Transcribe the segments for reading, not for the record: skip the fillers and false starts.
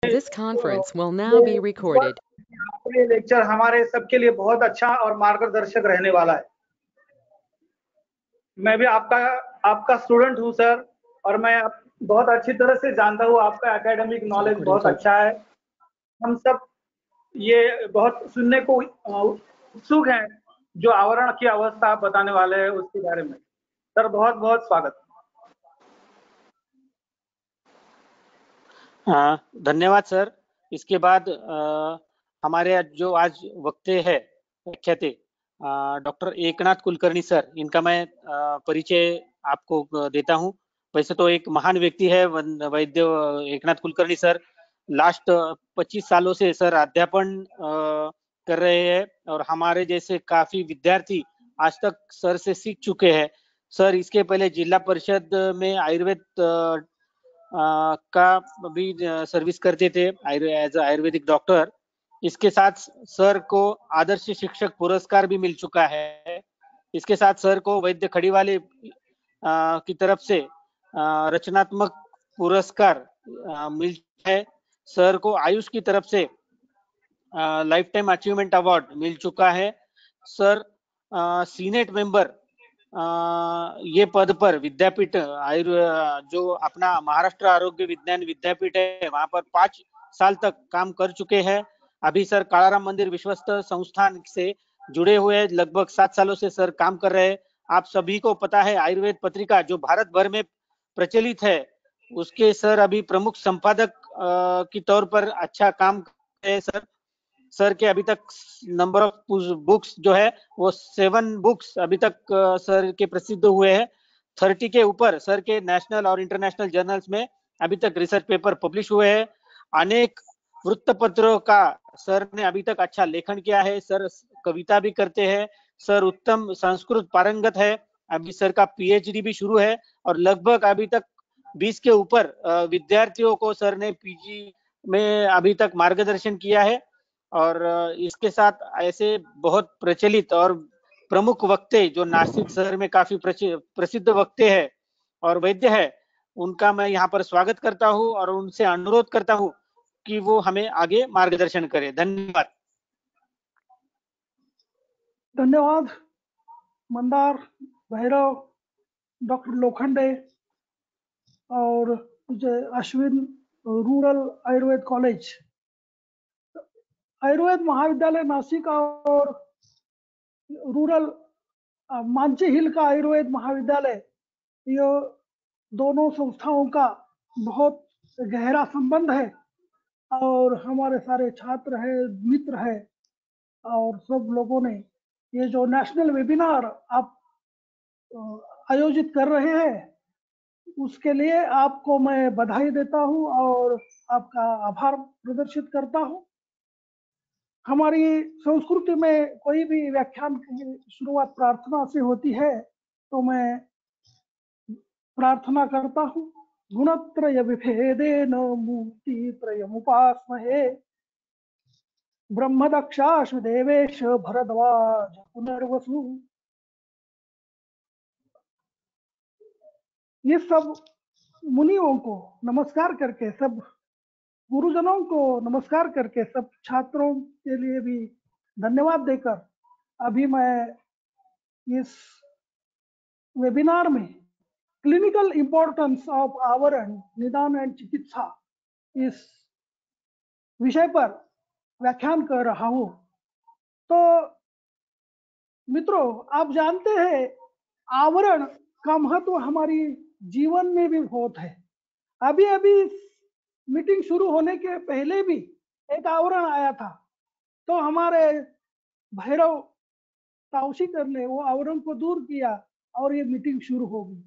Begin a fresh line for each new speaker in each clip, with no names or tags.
This conference will now
ये
be recorded.
ये lecture हमारे सबके लिए बहुत अच्छा और मार्गदर्शक रहने वाला है। मैं भी आपका स्टूडेंट हूं सर, और मैं बहुत अच्छी तरह से जानता हूं आपका एकेडमिक नॉलेज बहुत अच्छा है। हम सब ये बहुत सुनने को उत्सुक हैं, जो आवरण की अवस्था आप बताने वाले हैं उसके बारे में। सर बहुत बहुत स्वागत।
धन्यवाद सर। इसके बाद हमारे जो आज वक्ते हैं व्याख्याते डॉक्टर एकनाथ कुलकर्णी सर, इनका मैं परिचय आपको देता हूं। वैसे तो एक महान व्यक्ति है वैद्य एकनाथ कुलकर्णी सर। लास्ट 25 सालों से सर अध्यापन कर रहे हैं और हमारे जैसे काफी विद्यार्थी आज तक सर से सीख चुके हैं। सर इसके पहले जिला परिषद में आयुर्वेद का भी सर्विस करते थे एज आयुर्वेदिक डॉक्टर। इसके साथ सर को आदर्श शिक्षक पुरस्कार भी मिल चुका है। इसके साथ सर को वैद्य खड़ीवाले की तरफ से रचनात्मक पुरस्कार मिल है। सर को आयुष की तरफ से लाइफ टाइम अचीवमेंट अवार्ड मिल चुका है। सर सीनेट मेंबर ये पद पर विद्यापीठ जो अपना महाराष्ट्र आरोग्य विज्ञान विद्यापीठ है वहां पर 5 साल तक काम कर चुके हैं। अभी सर कालाराम मंदिर विश्वस्त संस्थान से जुड़े हुए लगभग 7 सालों से सर काम कर रहे हैं। आप सभी को पता है आयुर्वेद पत्रिका जो भारत भर में प्रचलित है उसके सर अभी प्रमुख संपादक के तौर पर अच्छा काम कर रहे हैं। सर के अभी तक नंबर ऑफ बुक्स जो है वो 7 बुक्स अभी तक सर के प्रसिद्ध हुए हैं। 30 के ऊपर सर के नेशनल और इंटरनेशनल जर्नल्स में अभी तक रिसर्च पेपर पब्लिश हुए हैं। अनेक वृत्तपत्रों का सर ने अभी तक अच्छा लेखन किया है। सर कविता भी करते हैं। सर उत्तम संस्कृत पारंगत है। अभी सर का पीएचडी भी शुरू है और लगभग अभी तक 20 के ऊपर विद्यार्थियों को सर ने पीजी में अभी तक मार्गदर्शन किया है। और इसके साथ ऐसे बहुत प्रचलित और प्रमुख वक्ते जो नासिक शहर में काफी प्रसिद्ध वक्ते हैं और वैद्य है, उनका मैं यहाँ पर स्वागत करता हूँ और उनसे अनुरोध करता हूँ कि वो हमें आगे मार्गदर्शन करें। धन्यवाद।
धन्यवाद मंदार, भैरव, डॉक्टर लोखंडे और अश्विन, रूरल आयुर्वेद कॉलेज, आयुर्वेद महाविद्यालय नासिक और रूरल मांची हिल का आयुर्वेद महाविद्यालय, ये दोनों संस्थाओं का बहुत गहरा संबंध है और हमारे सारे छात्र है, मित्र है और सब लोगों ने ये जो नेशनल वेबिनार आप आयोजित कर रहे हैं उसके लिए आपको मैं बधाई देता हूं और आपका आभार प्रदर्शित करता हूं। हमारी संस्कृति में कोई भी व्याख्यान की शुरुआत प्रार्थना से होती है, तो मैं प्रार्थना करता हूं। गुणत्रय विभेदेन मूर्तित्रयमुपास्महे ब्रह्मदक्षाश्व देवेश भरद्वाज पुनर्वसु। ये सब मुनियों को नमस्कार करके, सब गुरुजनों को नमस्कार करके, सब छात्रों के लिए भी धन्यवाद देकर अभी मैं इस वेबिनार में क्लिनिकल इंपॉर्टेंस ऑफ आवरण निदान एंड चिकित्सा इस विषय पर व्याख्यान कर रहा हूं। तो मित्रों, आप जानते हैं आवरण का महत्व हमारी जीवन में भी बहुत है। अभी अभी मीटिंग शुरू होने के पहले भी एक आवरण आया था, तो हमारे भैरव ताउशीकर ने वो आवरण को दूर किया और ये मीटिंग शुरू हो गई।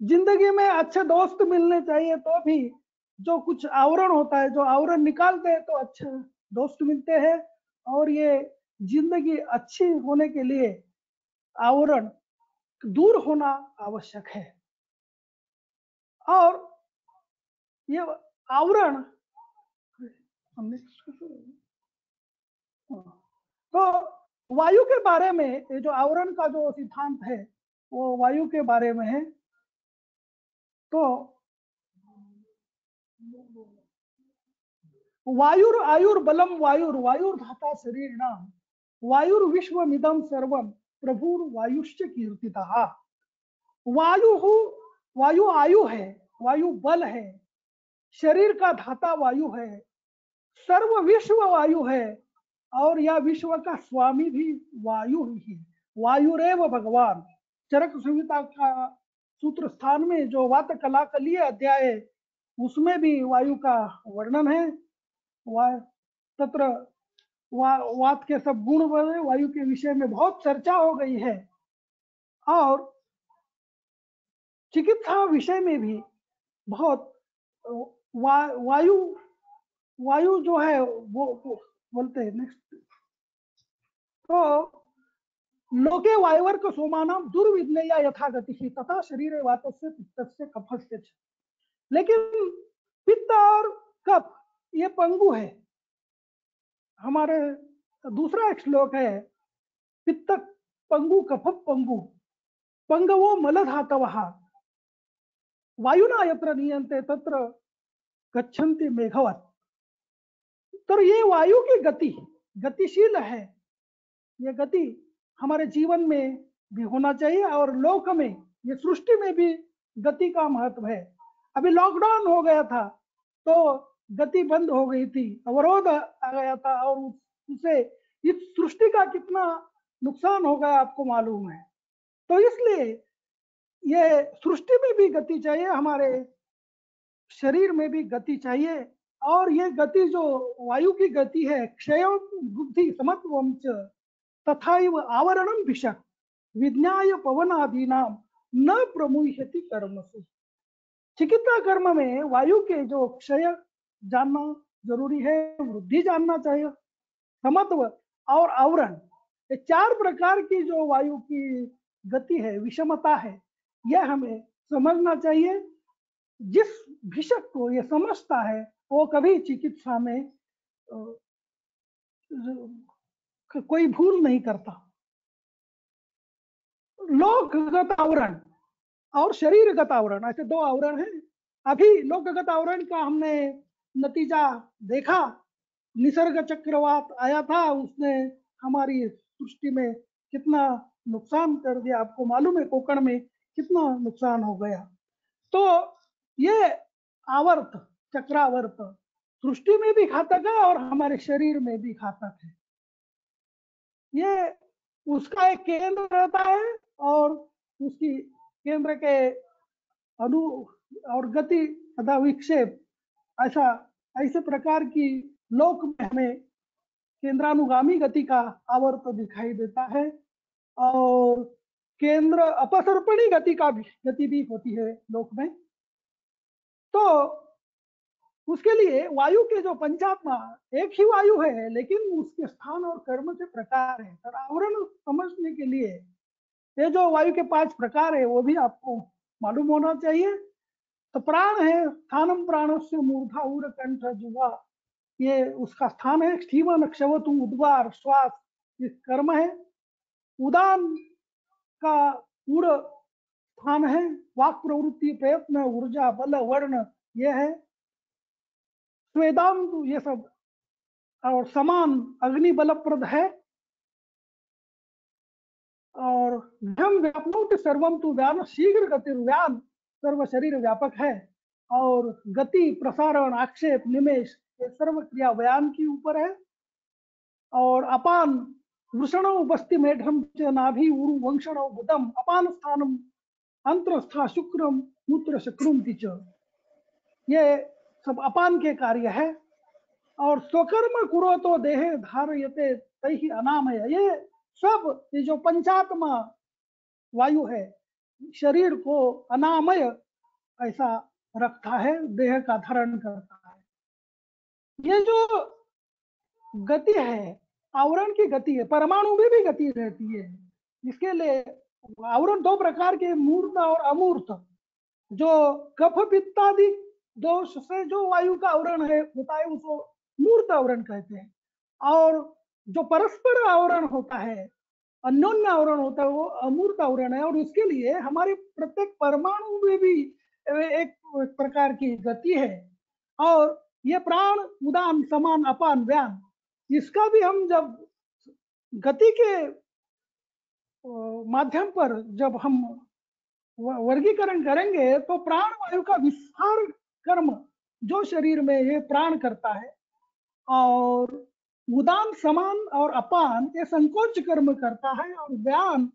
जिंदगी में अच्छे दोस्त मिलने चाहिए, तो भी जो कुछ आवरण होता है, जो आवरण निकालते हैं तो अच्छे दोस्त मिलते हैं और ये जिंदगी अच्छी होने के लिए आवरण दूर होना आवश्यक है। और ये आवरण तो वायु के बारे में, ये जो आवरण का जो सिद्धांत है वो वायु के बारे में है। तो वायुर आयुर्बलम वायुर वायुर्धाता शरीरिणाम वायुर्विश्वमिदं सर्वं प्रभुर्वायुश्च कीर्तितः। वायु वायु आयु है, वायु बल है, शरीर का धाता वायु है, सर्व विश्व वायु है, और यह विश्व का स्वामी भी वायु ही है। वायुरेव भगवान। चरक संहिता का सूत्र स्थान में जो वात कलाकलीय अध्याय है उसमें भी वायु का वर्णन है। तत्र वात के सब गुण बने, वायु के विषय में बहुत चर्चा हो गई है। और चिकित्सा विषय में भी बहुत वायु जो है वो बोलते हैं। नेक्स्ट, तो लोके वायुवर्क सोमानाम दुर्विज्ञेया यथा गति तथा शरीर वातस्य पित्तस्य कफस्य च। लेकिन पित्त और कफ ये पंगु है। हमारे दूसरा एक श्लोक है, पित्त पंगु कफ पंगु पंगवो मलधातवः वायुना यत्र नीयन्ते तत्र गच्छन्ति मेघवत्। तो ये वायु की गति गतिशील है। ये गति हमारे जीवन में भी होना चाहिए और लोक में, ये सृष्टि में भी गति का महत्व है। अभी लॉकडाउन हो गया था तो गति बंद हो गई थी, अवरोध आ गया था, और उससे इस सृष्टि का कितना नुकसान हो गया आपको मालूम है। तो इसलिए ये सृष्टि में भी गति चाहिए, हमारे शरीर में भी गति चाहिए। और ये गति जो वायु की गति है, क्षय बुद्धि समत्वम च तथैव आवरणम भिषक विज्ञाय पवनादीनाम न प्रमुह्यति कर्मसु। चिकित्सा कर्म में वायु के जो क्षय जानना जरूरी है, वृद्धि जानना चाहिए, समत्व और आवरण, ये चार प्रकार की जो वायु की गति है, विषमता है, यह हमें समझना चाहिए। जिस भिषक को ये समझता है वो कभी चिकित्सा में कोई भूल नहीं करता। लोकगत आवरण और शरीरगत आवरण, ऐसे दो आवरण हैं। अभी लोकगत आवरण का हमने नतीजा देखा, निसर्ग चक्रवात आया था, उसने हमारी सृष्टि में कितना नुकसान कर दिया, आपको मालूम है कोकण में कितना नुकसान हो गया। तो ये आवर्त चक्रावर्त सृष्टि में भी घातक है और हमारे शरीर में भी घातक है। ये उसका एक केंद्र रहता है और उसकी केंद्र के अनु और गति तथा विक्षेप, ऐसे प्रकार की लोक में हमें केंद्रानुगामी गति का आवर्त दिखाई देता है और केंद्र अपसर्पणी गति भी होती है लोक में। तो उसके लिए वायु के जो पंचात्मा, एक ही वायु है लेकिन उसके स्थान और कर्म के प्रकार है। और आवरण समझने के लिए ये जो वायु के 5 प्रकार है वो भी आपको मालूम होना चाहिए। तो प्राण है, स्थानम प्राणस्य मूर्धा उर कंठ जुवा, ये उसका स्थान है। स्थीवन क्षवतु उद्गार श्वास, ये कर्म है। उदान का उर स्थान है। वाक प्रवृत्ति प्रयत्न ऊर्जा बल वर्ण ये है। स्वेदांतु ये सब, और समान अग्नि बलप्रद है। और घम व्यापनोति सर्वम तु व्यान शीघ्र गतिर्व्यान, सर्व शरीर व्यापक है। और गति प्रसारण आक्षेप निमेश ये सर्व क्रिया व्यान की ऊपर है। और अपान वृषण उपस्थि मेढम च नाभि उरु वंशण बुदम अपान स्थानम अंतरस्था शुक्रम मूत्र शक्रुम च, ये सब अपान के कार्य है। और स्वकर्म कुरो तो देहे धारयते तैहि अनामय, ये सब ये जो पंचात्मा वायु है शरीर को अनामय ऐसा रखता है, देह का धारण करता है। ये जो गति है आवरण की गति है, परमाणु में भी गति रहती है। इसके लिए आवरण 2 प्रकार के, मूर्त और अमूर्त। जो कफ पित्तादि दोष से जो वायु का आवरण है होता है उसको मूर्त आवरण कहते हैं। और जो परस्पर आवरण होता है, अन्योन्य आवरण होता है, वो अमूर्त आवरण है। और उसके लिए हमारे प्रत्येक परमाणु में भी एक प्रकार की गति है। और ये प्राण उदान समान अपान व्यान, इसका भी हम जब गति के माध्यम पर जब हम वर्गीकरण करेंगे तो प्राण वायु का विस्तार कर्म जो शरीर में ये प्राण करता है, और उदान समान और अपान ये संकोच कर्म करता है, और व्यान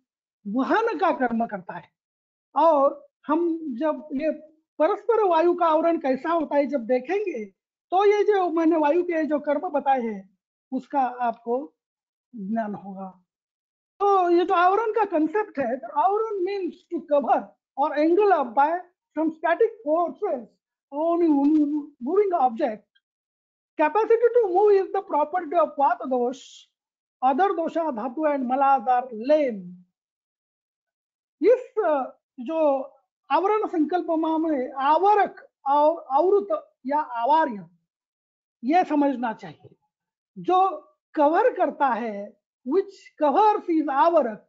वहन का कर्म करता है। और हम जब ये परस्पर वायु का आवरण कैसा होता है जब देखेंगे तो ये जो मैंने वायु के जो कर्म बताए हैं उसका आपको ज्ञान होगा। तो ये जो आवरण का कंसेप्ट है, आवरण मीन्स टू कवर और angle up by some static forces on moving object. Capacity to move is the property of Vata dosh, other dosha dhatu and malas are lame. इस जो आवरण संकल्प में आवरक और आवृत या आवार्य ये समझना चाहिए। जो कवर करता है, which covers is आवरक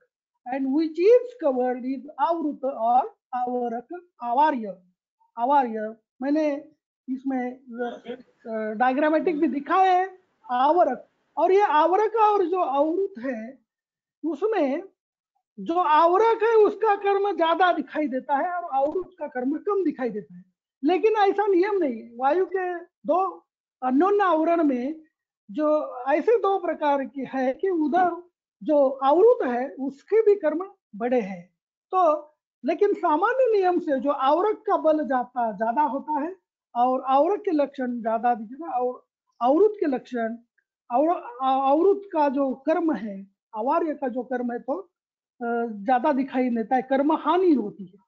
and which is covered is आवृत और आवर्क आवार्य। आवार्य मैंने इसमें डायग्रामेटिक भी दिखाया है आवरक। और ये आवरक और जो आवृत है उसमें जो आवरक है उसका कर्म ज्यादा दिखाई देता है और आवृत का कर्म कम दिखाई देता है। लेकिन ऐसा नियम नहीं। वायु के दो अन्योन्य आवरण में जो ऐसे दो प्रकार की है कि उधर जो आवृत है उसके भी कर्म बड़े हैं। तो लेकिन सामान्य नियम से जो आवरक का बल ज्यादा होता है और आवरक के लक्षण ज्यादा दिखेगा, और आवृत के लक्षण आवृत का जो कर्म है, आवार्य का जो कर्म है तो ज्यादा दिखाई देता है, कर्म हानि होती है।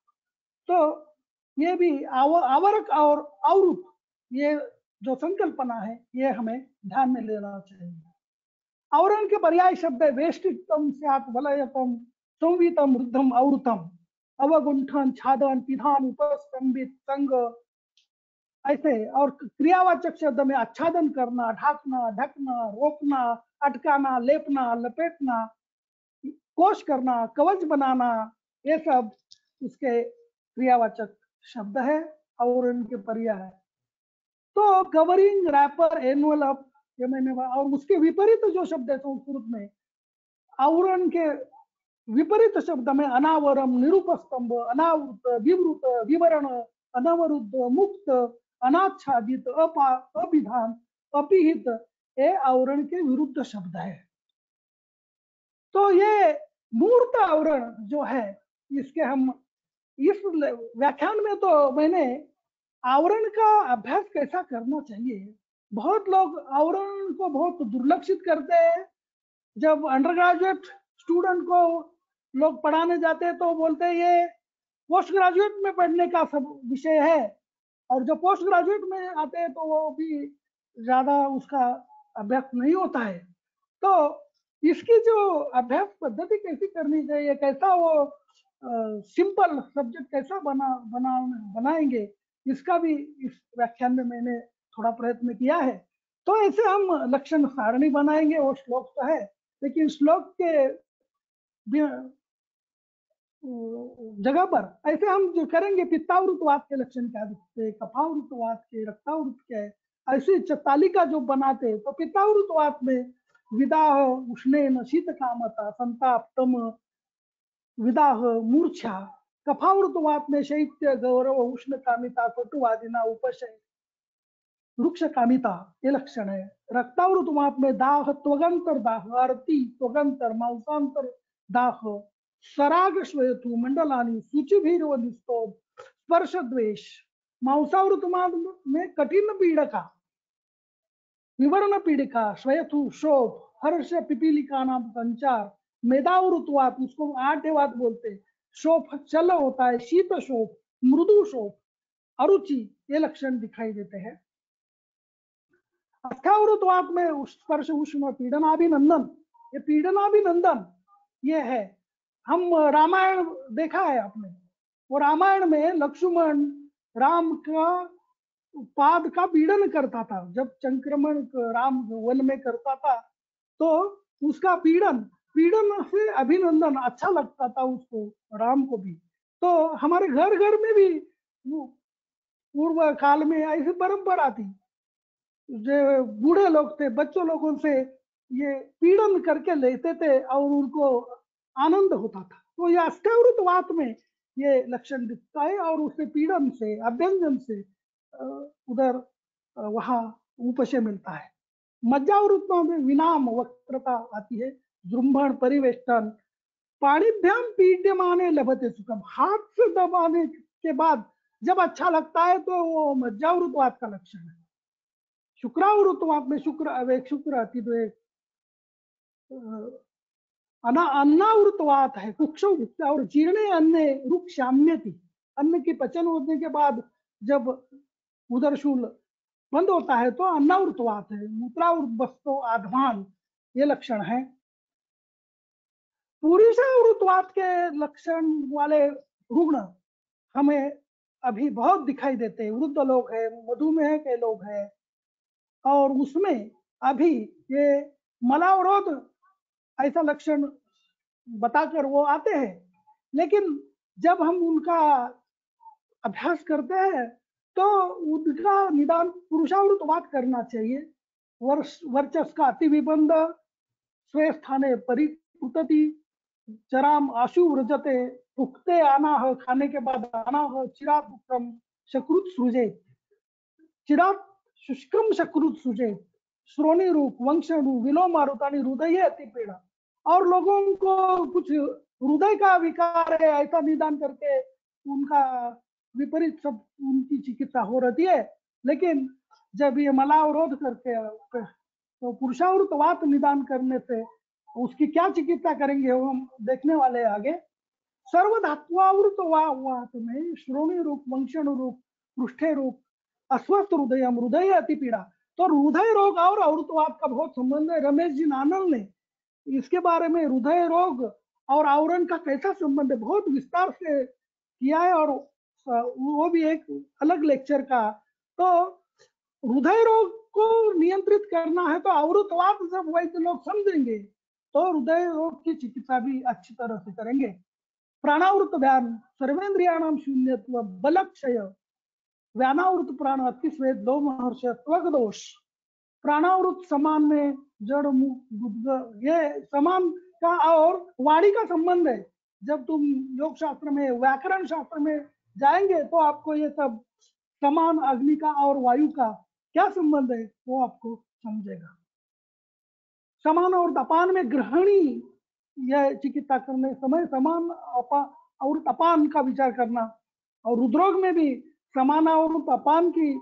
तो ये भी आवरक और आवृत ये जो संकल्पना है ये हमें ध्यान में लेना चाहिए। आवरण के पर्याय शब्द है वेष्टितम स्यात् वलयतम संवितम रुद्धम आवृतम अवगुंठन छादन पिधान उपस्तंभित संग ऐसे। और क्रियावाचक शब्द में आच्छादन करना, ढाकना, ढकना, रोकना, अटकाना, लेपना, लपेटना, कोश करना, कवच बनाना, ये सब उसके क्रियावाचक शब्द है और उनके पर्याय है। तो कवरिंग, रैपर, एनवलप ये मैंने, और उसके विपरीत जो शब्द है संस्कृत में आवरण के विपरीत शब्द में अनावरम, निरूपस्तंभ, अनावृत, विवृत, विवरण, अनवरुद्ध, मुक्त, अनाच्छादित, अभिधान, अपिहित ये आवरण के विरुद्ध शब्द है। तो ये मूर्त आवरण जो है इसके हम इस व्याख्यान में तो मैंने आवरण का अभ्यास कैसा करना चाहिए, बहुत लोग आवरण को बहुत दुर्लक्षित करते हैं। जब अंडर ग्रेजुएट स्टूडेंट को लोग पढ़ाने जाते हैं तो बोलते हैं ये पोस्ट ग्रेजुएट में पढ़ने का सब विषय है, और जो पोस्ट ग्रेजुएट में आते हैं तो वो भी ज्यादा उसका अभ्यास नहीं होता है। तो इसकी जो अभ्यास पद्धति कैसी करनी चाहिए, कैसा वो सिंपल सब्जेक्ट कैसा बनाएंगे, इसका भी इस व्याख्यान में मैंने थोड़ा प्रयत्न किया है। तो ऐसे हम लक्षण सारणी बनाएंगे, वो श्लोक तो है लेकिन श्लोक के जगह पर ऐसे हम जो करेंगे पित्तावृतवात के लक्षण क्या दिखते, कफावृतवात के, रक्तावृत के, ऐसी तालिका जो बनाते तो पित्तावृतवात में विदाह, उष्णेन, शीत कामता, संताप, तम, विदाह, मूर्छा। कफावृतवात में शैत्य, गौरव, उष्ण कामिता, कटुवादिना, उपशय, वृक्ष कामिता ये लक्षण है। रक्तावृतवात में दाह, त्वगंतर दाह, आरती, त्वगंतर, मांसांतर दाह, सराग, श्वेतु, मंडलानी, सूचिभीर, निस्तोध, स्पर्श, द्वेष। मांसावृतवात में कठिन पीड़का, विवरण पीड़िका, श्वेतु, शोभ, हर्ष, पिपीलिका नाम संचार। मेदावृतवात उसको 8 वात बोलते, शोभ चल होता है, शीत शोभ, मृदु शोभ, अरुचि ये लक्षण दिखाई देते हैं। अस्थावृतवात में स्पर्श, उष्ण, पीडनाभिनंदन, ये पीडनाभिनंदन ये है। हम रामायण देखा है आपने, वो रामायण में लक्ष्मण राम का पाद का पीड़न करता था। जब संक्रमण राम वन में करता था तो उसका पीड़न से अभिनंदन अच्छा लगता था उसको, राम को भी। तो हमारे घर घर में भी पूर्व काल में ऐसी परंपरा थी जो बूढ़े लोग थे बच्चों लोगों से ये पीड़न करके लेते थे और उनको आनंद होता था। तो ये अष्टावृतवात में ये लक्षण दिखता है और उससे पीड़न से अभ्यंजन से उधर वहां उपशय मिलता है। मज्जावृत्तों में विनाम वक्रता आती है, जृंभण परिवेष्टन, पाणिभ्याम पीड्यमाने लभते सुखम, हाथ से दबाने के बाद जब अच्छा लगता है तो वो मज्जावृतवात का लक्षण है। शुक्रावृतवात में शुक्र आती तो एक अन्नावृतवात है, कुक्षो और जीर्णे अन्य रुक शाम्यति, अन्न की पचन होने के बाद जब उदरशूल बंद होता है तो अन्नावृतवात है। मूत्रावृत वस्तु आध्वान ये लक्षण है। पुरुषावृतवात के लक्षण वाले रुग्ण हमें अभी बहुत दिखाई देते हैं। वृद्ध लोग हैं, मधुमेह के लोग हैं, और उसमें अभी ये मलावरोध ऐसा लक्षण बताकर वो आते हैं, लेकिन जब हम उनका अभ्यास करते हैं तो उनका निदान पुरुषावृतवात करना चाहिए। वर्चस का अतिविबंध, स्वे स्थाने परिकुतति, चराम आशु व्रजते, उक्ते आनाह, खाने के बाद आनाह, चिरात उत्तम शकृत सृजे, चिरात शुष्कम शकृत सृजे, श्रोणी रूप वंशणु विलोम मारुतानी हृदय अति पीड़ा। और लोगों को कुछ हृदय का विकार है ऐसा निदान करके उनका विपरीत सब उनकी चिकित्सा हो रही है, लेकिन जब ये मलावरोध करके तो पुरुषावृतवात निदान करने से उसकी क्या चिकित्सा करेंगे वो हम देखने वाले आगे। सर्वधात्वावृतवात में श्रोणी रूप वंशण रूप पृष्ठे रूप अस्वस्थ हृदय हृदय अति पीड़ा, तो हृदय रोग और आवृतवात का बहुत संबंध है। रमेश जी नानल ने इसके बारे में हृदय रोग और आवरण का कैसा संबंध है बहुत विस्तार से किया है, और वो भी एक अलग लेक्चर का। तो हृदय रोग को नियंत्रित करना है तो आवृतवात जब वैद्य लोग समझेंगे तो हृदय रोग की चिकित्सा भी अच्छी तरह से करेंगे। प्राणावृत व्यान, सर्वेंद्रियाणाम शून्यत्व, बलक्षय, व्यानावृत प्राण अति स्वेद, दो महर्ष, त्वग दोष। प्राणावृत समान में जड़ मुख ये समान का और वाणी का संबंध है। जब तुम योग शास्त्र में व्याकरण शास्त्र में जाएंगे तो आपको ये सब समान अग्नि का और वायु का क्या संबंध है वो आपको समझेगा। समान और अपान में ग्रहणी यह चिकित्सा करने समय समान और अपान का विचार करना, और रुद्रोग में भी समान और अपान की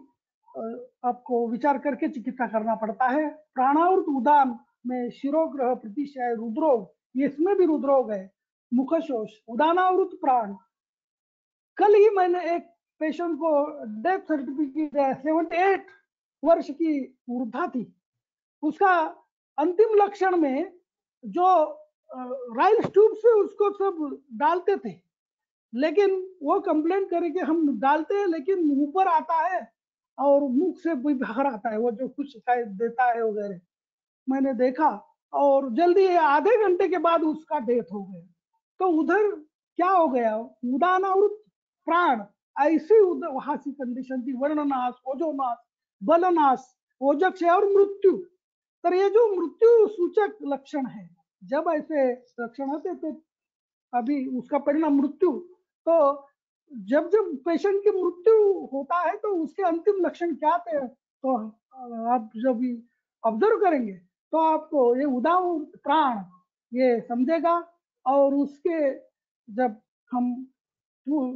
आपको विचार करके चिकित्सा करना पड़ता है। प्राणावृत उदान में शिरोग्रह प्रतिशय रुद्रोग, इसमें भी रुद्रोग है। मुखशोष, उदानावृत प्राण, कल ही मैंने एक पेशेंट को डेथ सर्टिफिकेट 78 वर्ष की वृद्धा थी, उसका अंतिम लक्षण में जो राइल ट्यूब से उसको सब डालते थे, लेकिन वो कंप्लेन करे कि हम डालते हैं लेकिन ऊपर आता है और मुख से भी बाहर आता है, वो जो कुछ शिकायत देता है वगैरह। मैंने देखा और जल्दी आधे घंटे के बाद उसका डेथ हो गया। तो उधर क्या हो गया, उदानावृत प्राण ऐसी वहां की कंडीशन थी, वर्णनाश, ओजोनाश, बलनाश, ओजक्षय और मृत्यु। तर ये जो मृत्यु सूचक लक्षण है, जब ऐसे लक्षण आते थे अभी उसका परिणाम मृत्यु, तो जब जब पेशेंट की मृत्यु होता है तो उसके अंतिम लक्षण क्या थे, तो आप जब ऑब्जर्व करेंगे तो आपको ये उदाव प्राण ये समझेगा। और उसके जब हम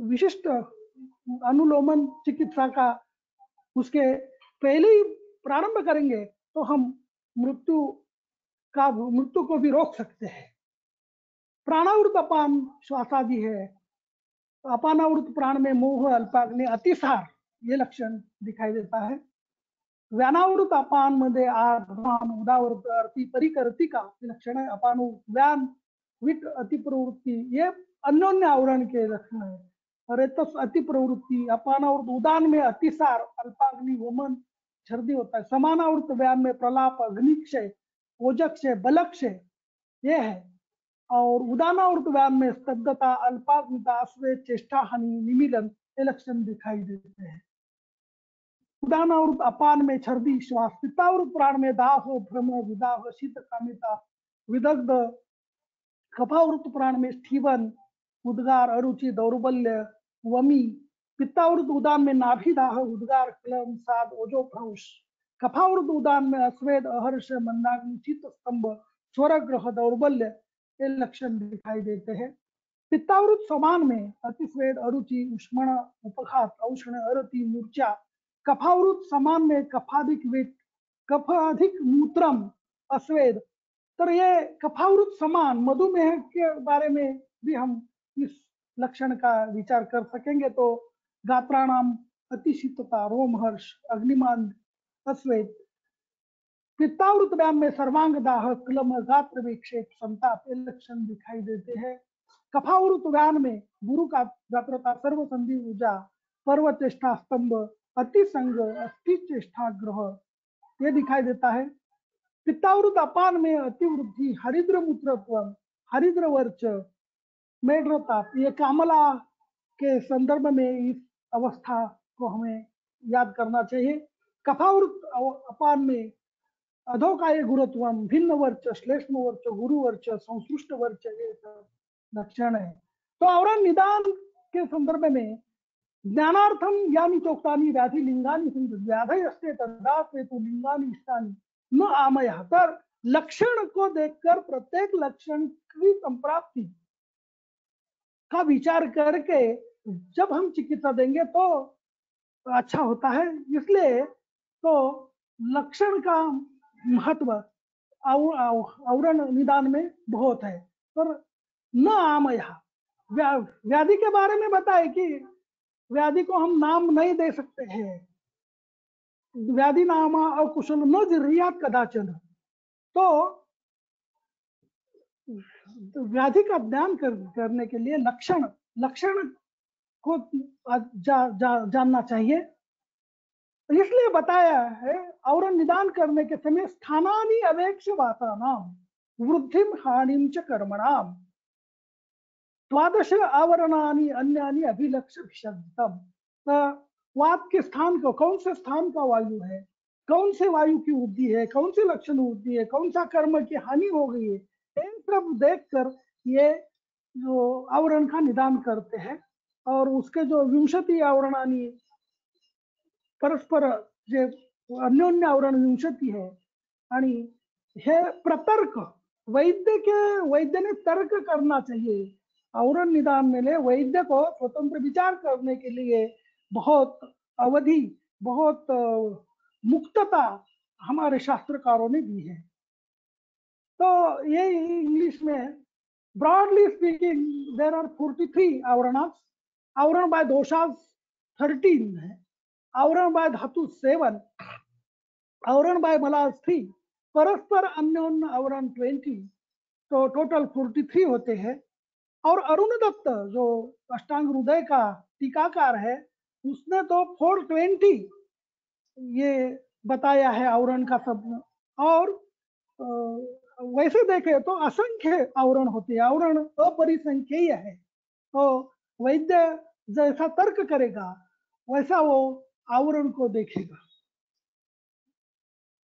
विशिष्ट अनुलोमन चिकित्सा का उसके पहले ही प्रारंभ करेंगे तो हम मृत्यु को भी रोक सकते हैं। प्राणावृत अपान श्वासादि है। अपानावृत प्राण में मोह, अल्पाग्नि, अतिसार ये लक्षण दिखाई देता है। व्यानावृत अपान मध्ये आध्वान, उदावृत अति परिकर्ती का लक्षण है। अपानु व्यान विट अति प्रवृत्ति ये अन्योन्य आवरण के लक्षण है। रेतस अति प्रवृत्ति, अपानावृत उदान में अतिसार, अल्पाग्नि वमन छर्दी होता है। समानावृत व्यान में प्रलाप, अग्निक्षय, ओजक्षय, बलक्षय ये है। और उदानावृत व्यान में स्तब्धता, अल्पाग्निता, अश्वेत, चेष्टा हानि, निमीलन ये लक्षण दिखाई देते हैं। उदानावृत अपान में छर्दी श्वास, पित्तावृत प्राण में दाह भ्रम विदाह शीत कामिता विदग्ध, कफावृत प्राण में स्थीवन उद्गार अरुचि दौर्बल्य वमी, पित्तावृत उदान में नाभिदाह उद्गार क्लम साद ओजो भ्रंश, कफावृत उदान में अस्वेद अहर्ष मंदाग्नि चित्त स्तंभ स्वर ग्रह दौर्बल्य ये लक्षण दिखाई देते हैं। पित्तावृत समान में अतिस्वेद अरुचि उष्मण उपघात औष्ण अरति मूर्छा, कफावृत समान में कफाधिक विट कफाधिक मूत्रम अस्वेद। तो ये कफावृत समान मधुमेह के बारे में भी हम इस लक्षण का विचार कर सकेंगे। तो गात्राणाम अतिशीतता रोमहर्ष अग्निमान अस्वेद, पित्तावृत व्याम में सर्वांग दाह क्लम गात्र विक्षेप संताप ये लक्षण दिखाई देते हैं। कफावृत व्यान में गुरु का गात्रता सर्व संधि ऊर्जा पर्व चेष्टा स्तंभ अतिसंग अस्थि चेष्टा ग्रह ये दिखाई देता है। पित्तावृत अपान में अतिवृद्धि हरिद्र मूत्रत्व हरिद्र वर्च मेढ्रताप ये कामला के संदर्भ में इस अवस्था को हमें याद करना चाहिए। कफावृत अपान में अधोकाय गुरुत्वम भिन्न वर्च श्लेष्म वर्च गुरु वर्च संसृष्ट वर्च ये लक्षण है। तो आवरण निदान के संदर्भ में ज्ञानार्थम यानी चोक्तानी व्याधि लिंगानी व्याधयस्ते तदा हेतु लिंगानी इष्टानी न आमय। तर लक्षण को देखकर प्रत्येक लक्षण की संप्राप्ति का विचार करके जब हम चिकित्सा देंगे तो अच्छा होता है। इसलिए तो लक्षण का महत्व आवरण निदान में बहुत है। पर न आमय व्याधि के बारे में बताए कि व्याधि को हम नाम नहीं दे सकते हैं। व्याधि नामा अकुशल न जिर्यात कदाचन। तो व्याधि का ज्ञान करने के लिए लक्षण को जानना चाहिए। इसलिए बताया है आवरण निदान करने के समय स्थानानि अवेक्ष वातानाम वृद्धिम हानिम च कर्मणाम द्वादश आवरणानि अन्यानि अभिलक्ष्य विशब्दम। वात के स्थान को कौन से स्थान का वायु है, कौन से वायु की वृद्धि है, कौन से लक्षण वृद्धि है, कौन सा कर्म की हानि हो गई है, इन सब देखकर ये जो आवरण का निदान करते हैं। और उसके जो विंशति आवरणानि परस्पर जे अन्योन्य आवरण विंशति है आणि हे प्रतर्क वैद्य ने तर्क करना चाहिए। आवरण निदान में वैद्य को स्वतंत्र विचार करने के लिए बहुत अवधि बहुत मुक्तता हमारे शास्त्रकारों ने दी है। तो ये इंग्लिश में ब्रॉडली स्पीकिंग देर आर 43 आवरणास। आवरण बाय दोषास 13 है, आवरण बाय धातु 7, आवरण बाय मलास 3, परस्पर अन्योन्य आवरण 20। तो टोटल 43 होते हैं। और अरुण दत्त जो अष्टांग हृदय का टीकाकार है उसने तो 420 ये बताया है आवरण का शब्द। और वैसे देखे तो असंख्य आवरण होते हैं, आवरण अपरिसंख्येय है। तो वैद्य जैसा तर्क करेगा वैसा वो आवरण को देखेगा।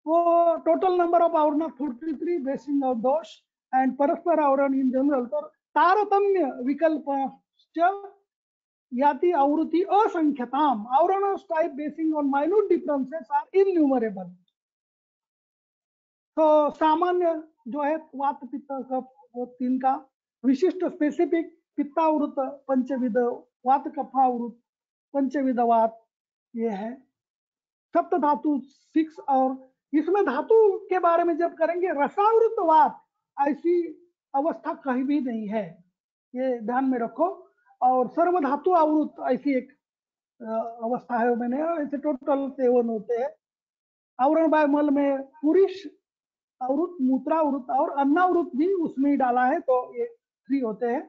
वो टोटल नंबर ऑफ आवरण 43 बेसिंग ऑफ दोष एंड परस्पर आवरण इन जनरल। तो तारतम्य विकल्प याति आवृत्ति असंख्यताम आवरण type basing on minute differences are innumerable. तो सामान्य जो है वात पित्त कफ वो 3 का, विशिष्ट स्पेसिफिक पित्तावृत पंचविध वात कफावृत पंचविध वात ये है। सप्त धातु 6 और इसमें धातु के बारे में जब करेंगे रसावृत वात ऐसी अवस्था कहीं भी नहीं है, ये ध्यान में रखो। और सर्व धातु आवृत ऐसी एक अवस्था है मैंने, ऐसे टोटल 7 होते हैं। आवरण बाय मल में पुरुष आवृत मूत्रावृत और अन्नावृत भी उसमें ही डाला है, तो ये 3 होते हैं।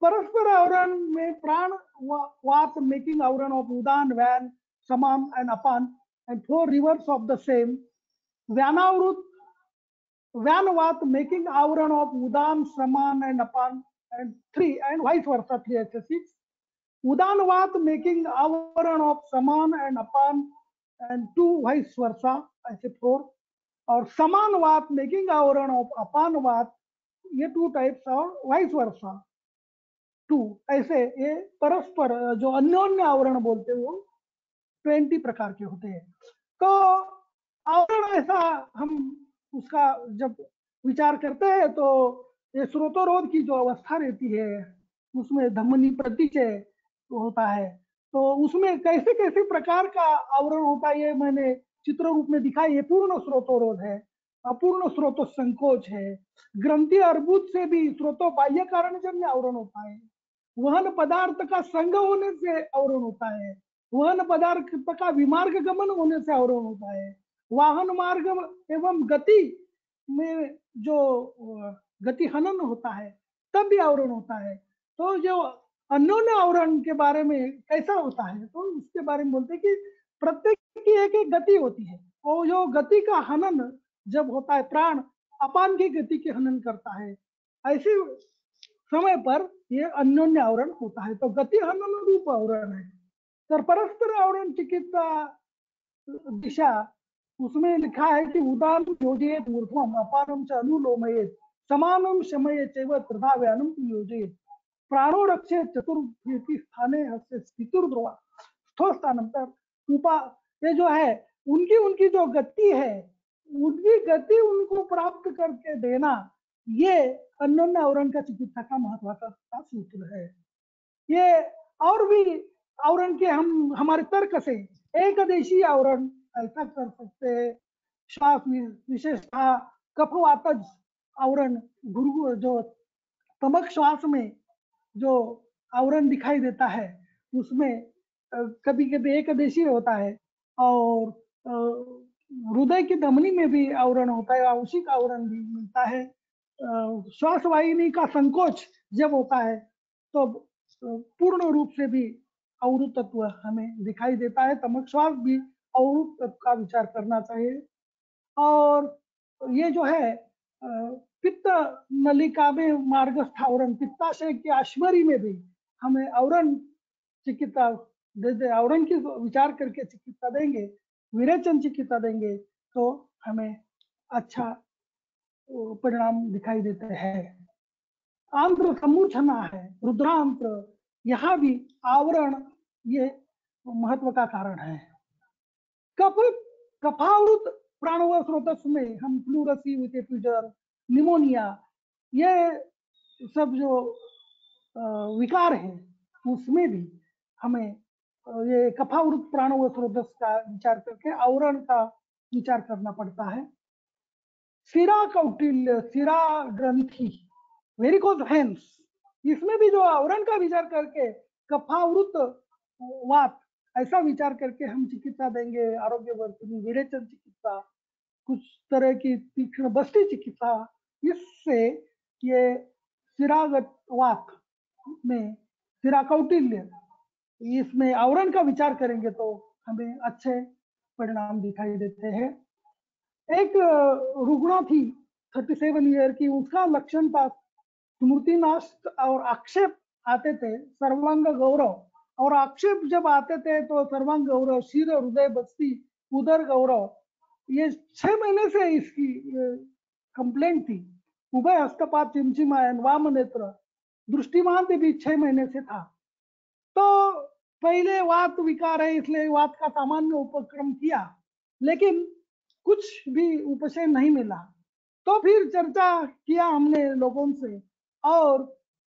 परस्पर आवरण में प्राण वात making avarana of udana vyana samana and apana and 4 reverse of the same. Vyanavrita vyana vata making avarana of udana samana and apana and 3 and vice versa 3 6। उदान वात मेकिंग आवरण ऑफ समान and apana and 2 vice versa, ऐसे 4। और समान वात मेकिंग आवरण ऑफ अपान वात, ये 2 टाइप्स और वाइस वर्सा 2, ऐसे ये परस्पर जो अन्योन्य आवरण बोलते हैं वो 20 प्रकार के होते हैं। तो आवरण ऐसा हम उसका जब विचार करते हैं तो ये स्रोतोरोध की जो अवस्था रहती है उसमें धमनी प्रतिचय होता है, तो उसमें कैसे कैसे प्रकार का आवरण होता है ये मैंने चित्र रूप में दिखाया। ये पूर्ण स्रोतोरोध है, अपूर्ण स्रोतो संकोच है, ग्रंथि अर्बुद से भी स्रोतो बाह्य कारणजन्य आवरण होता है, वहन पदार्थ का संग होने से आवरण होता है, वहन पदार्थ का विमार्ग गमन होने से आवरण होता है, वाहन मार्ग एवं गति में जो गति हनन होता है तब भी आवरण होता है। तो जो अन्योन्य आवरण के बारे में कैसा होता है तो उसके बारे में बोलते हैं कि प्रत्येक की एक एक गति होती है, और जो गति का हनन जब होता है, प्राण अपान की गति के हनन करता है, ऐसे समय पर ये अन्योन्य आवरण होता है। तो गति हनन रूप आवरण है। तो परस्पर आवरण चिकित्सा दिशा उसमें लिखा है कि उदान योजयेत ऊर्ध्वम अपानम च अनुलोमयेत समानम शमयेत चैव तथा व्यानम योजयेत प्राणो रक्षेत चतुर्भुति स्थाने हस्ते स्थितिर्ध्रुवा स्थस्थानंतर उपा। ये जो है उनकी उनकी जो गति है उनकी गति उनको प्राप्त करके देना, ये अन्योन्य आवरण का चिकित्सा का महत्वाकांक्षा सूत्र है। ये और भी आवरण के हम हमारे तर्क से एकदेशी आवरण ऐसा कर सकते हैं, श्वास विशेषतः कफवातज आवरण, गुरु जो तमक श्वास में जो आवरण दिखाई देता है उसमें कभी कभी एकदेशी होता है, और हृदय की धमनी में भी आवरण होता है, आंशिक आवरण भी मिलता है। श्वास वाहिनी का संकोच जब होता है तो पूर्ण रूप से भी अवरुत तत्व हमें दिखाई देता है। तमक श्वास भी अवरुत तत्व का विचार करना चाहिए। और ये जो है पित्त नलिका में मार्गस्थ आवरण, पित्ताशय की अश्वरी में भी हमें आवरण चिकित्सा दे आवरण की विचार करके चिकित्सा देंगे, विरेचन चिकित्सा देंगे तो हमें अच्छा परिणाम दिखाई देते हैं। आंत्र समूर्छना है, रुद्रांत्र, यहाँ भी आवरण ये महत्व का कारण है। कफ कफावृत प्राणव स्रोतस में हम फ्लूरसी विटेफ्यूजर, निमोनिया, ये सब जो विकार है उसमें भी हमें ये कफावृत प्राणव स्रोतस का विचार करके आवरण का विचार करना पड़ता है। सिरा कौटिल्य, सिरा ग्रंथि, वेरिकोज वेन्स, इसमें भी जो आवरण का विचार करके कफावृत वात ऐसा विचार करके हम चिकित्सा देंगे। आरोग्य वर्तनी, विरेचन चिकित्सा, कुछ तरह की तीक्ष्ण बस्ती चिकित्सा, इससे ये सिरागत वात में सिरा कौटिल्य इसमें आवरण का विचार करेंगे तो हमें अच्छे परिणाम दिखाई देते हैं। एक रुग्णा थी 37 ईयर की, उसका लक्षण था स्मृतिनाश और आक्षेप आते थे, सर्वांग गौरव, और आक्षेप जब आते थे तो सर्वांग गौरव, शीर हृदय बस्ती, उदर गौरव, ये 6 महीने से इसकी कंप्लेंट थी। उभय हस्तपात चिमचिमायन, वाम नेत्र, दृष्टिमान भी 6 महीने से था। तो पहले वात विकार है इसलिए वात का सामान्य उपक्रम किया, लेकिन कुछ भी उपशय नहीं मिला। तो फिर चर्चा किया हमने लोगों से और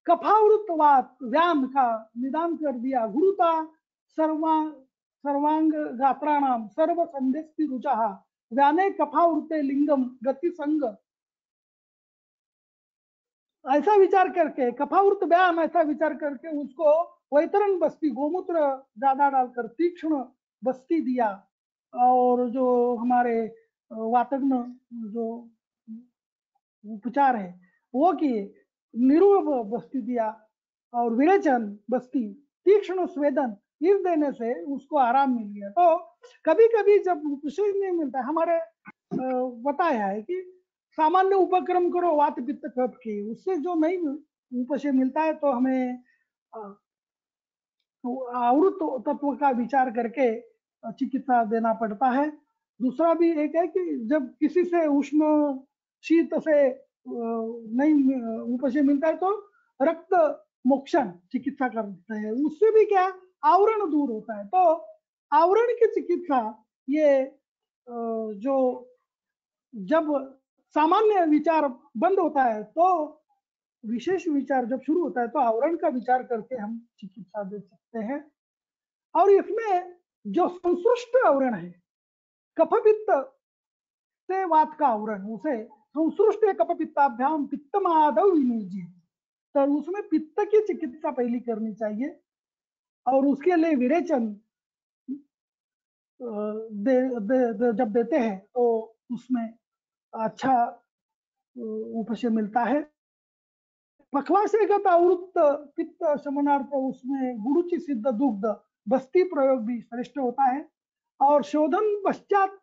कफावृत वात व्यान का निदान कर दिया। गुरुता सर्वांग गात्राणाम सर्व संदेश रुचा व्याने कफावृते लिंगम गति संग, ऐसा विचार करके कफावृत व्यायाम ऐसा विचार करके उसको वैतरण बस्ती, गोमूत्र ज्यादा डालकर तीक्ष्ण बस्ती दिया, और जो हमारे वातग्न जो उपचार है वो किए, निरूप बस्ती दिया और विरेचन बस्ती, तीक्ष्ण स्वेदन, इस देने से उसको आराम मिल गया। तो कभी कभी जब उपशय नहीं मिलता है, हमारे बताया है कि सामान्य उपक्रम करो वात पित्त कफ के, उससे जो नहीं उपशय मिलता है तो हमें आवृत तत्व का विचार करके चिकित्सा देना पड़ता है। दूसरा भी एक है कि जब किसी से उष्ण शीत से नहीं उपशम मिलता है तो रक्त मोक्षण चिकित्सा करते हैं, उससे भी क्या आवरण दूर होता है। तो आवरण की चिकित्सा ये जो जब सामान्य विचार बंद होता है तो विशेष विचार जब शुरू होता है तो आवरण का विचार करके हम चिकित्सा दे सकते हैं। और इसमें जो संसृष्ट आवरण है कफपित्त से वात का आवरण, उसे संसृष्ट कफपित्ताभ्याम पित्तमादौ विनियोज्य, तो उसमें पित्त की चिकित्सा पहली करनी चाहिए और उसके लिए विरेचन जब देते हैं तो उसमें अच्छा उपशम मिलता है। पक्वाशयगत आवृत्त पित्त शमनार्थ उसमें गुरुचि सिद्ध दुग्ध बस्ती प्रयोग भी श्रेष्ठ होता है। और शोधन पश्चात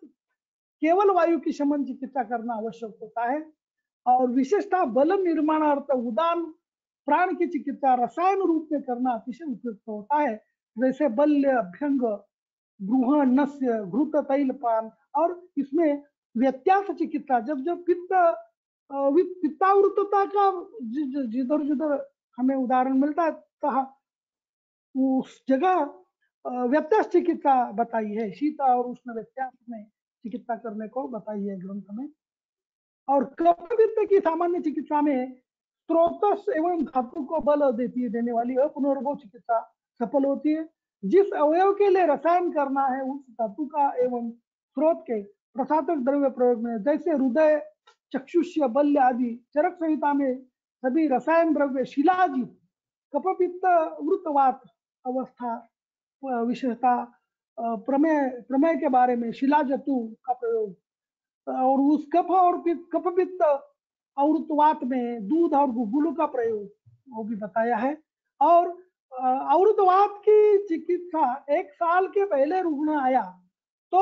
केवल वायु की शमन चिकित्सा करना आवश्यक होता है। और विशेषतः बल निर्माणार्थ उदान प्राण की चिकित्सा रसायन रूप में करना अतिशय उपयुक्त होता है, जैसे बल्य, अभ्यंग, ब्रूहण, नस्य, घृत, तैलपान। और इसमें व्यत्यास चिकित्सा जब जब पित्तावृतता का जिधर जिधर हमें उदाहरण मिलता है तो उस जगह व्यत्यास चिकित्सा बताई है, शीत और उष्ण व्यत्यास में चिकित्सा करने को बताई है ग्रंथ में। और कफपित्त की सामान्य चिकित्सा में स्रोतस एवं धातु को बल देने वाली अपुनर्भव चिकित्सा सफल होती है। जिस अवयव के लिए रसायन करना है उस धातु का एवं स्रोत के प्रसाधक द्रव्य प्रयोग में, जैसे हृदय, चक्षुष्य, बल्य आदि चरक संहिता में सभी रसायन द्रव्य शिलाजित कफपित्त वृतवात अवस्था विशेषता प्रमेय के बारे में शिलाजतु का प्रयोग, और उस कफ और कफपित्त आवृतवात में दूध और गुग्गुलू का प्रयोग वो भी बताया है। और आवृतवात की चिकित्सा 1 साल के पहले रुग्ण आया तो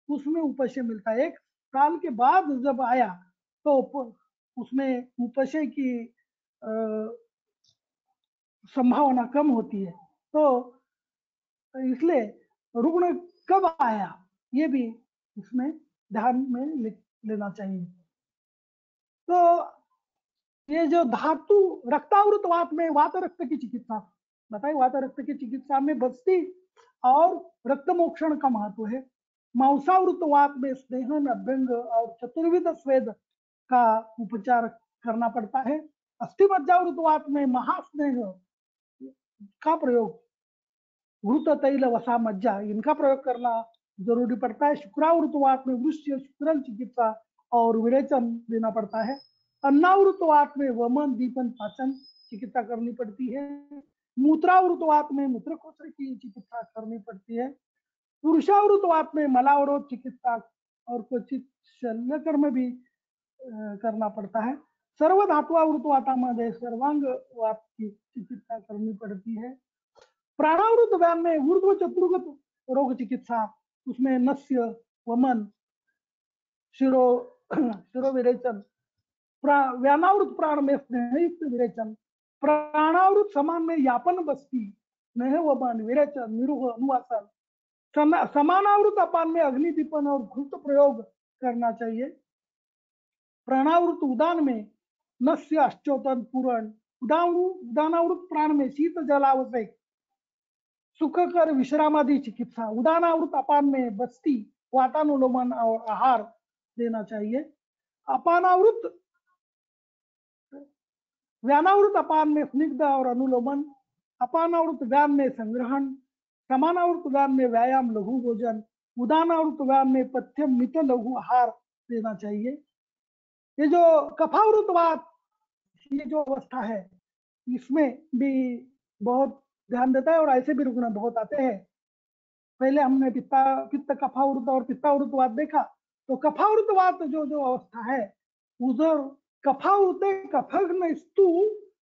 उसमें उपशय मिलता है, 1 साल के बाद जब आया तो उसमें उपशय की संभावना कम होती है। तो इसलिए रुग्ण कब आया ये भी इसमें ध्यान में लेना चाहिए। तो ये जो धातु रक्तावृतवात में वात रक्त की चिकित्सा बताइए, वात रक्त की चिकित्सा में बस्ती और रक्त मोक्षण का महत्व है। मांसावृतवात में स्नेहन, अभ्यंग और चतुर्विध स्वेद का उपचार करना पड़ता है। अस्थि मज्जावृतवात में महास्नेह का प्रयोग, घृत, तैल, वसा, मज्जा इनका प्रयोग करना जरूरी पड़ता है। शुक्रावृतवात में वृष्य, शुक्रल चिकित्सा और विरेचन देना पड़ता है। अन्नावृतवात में वमन, दीपन, पाचन चिकित्सा करनी पड़ती है। मूत्रावृतवात में मूत्रकोश की चिकित्सा करनी पड़ती है। पुरुषावृतवात में मलावरोध चिकित्सा और क्वचित शल्यकर्म भी करना पड़ता है। सर्वधातुवावृतवातामध्ये सर्वांगवात की चिकित्सा करनी पड़ती है। प्राणावृत व्यान में ऊर्ध्व चतुर्गत रोग चिकित्सा, उसमें नस्य, वमन, शिरो विरेचन। व्यानावृत प्राण में स्नेहयुक्त विरेचन। प्राणावृत समान में यापन, बस्ती, स्नेह, वमन, विरेचन, निरूह, अनुवासन। समानावृत अपान में अग्निदीपन और घृत प्रयोग करना चाहिए। प्राणावृत उदान में नस्य, अश्चोतन, पूरण। उदानावृत प्राण में शीत जलावश्यक, सुखकर विश्रामादि चिकित्सा। उदानावृत अपान में बस्ती, वातानुलोमन और आहार देना चाहिए। अपानावृत व्यानावृत अपान में स्निग्ध और अनुलोमन। अपानावृत व्यान में संग्रहण। समानावृत व्यान में व्यायाम, लघु भोजन। उदानावृत व्यान में पथ्यम, मित, लघु आहार देना चाहिए। ये जो कफावृतवात ये जो अवस्था है इसमें भी बहुत ध्यान देता है और ऐसे भी रुग्ण बहुत आते हैं। पहले हमने पित्त कफावृत और पित्तावृतवात देखा, तो कफावृतवात जो अवस्था है उधर कफावृते कफघ्न स्तु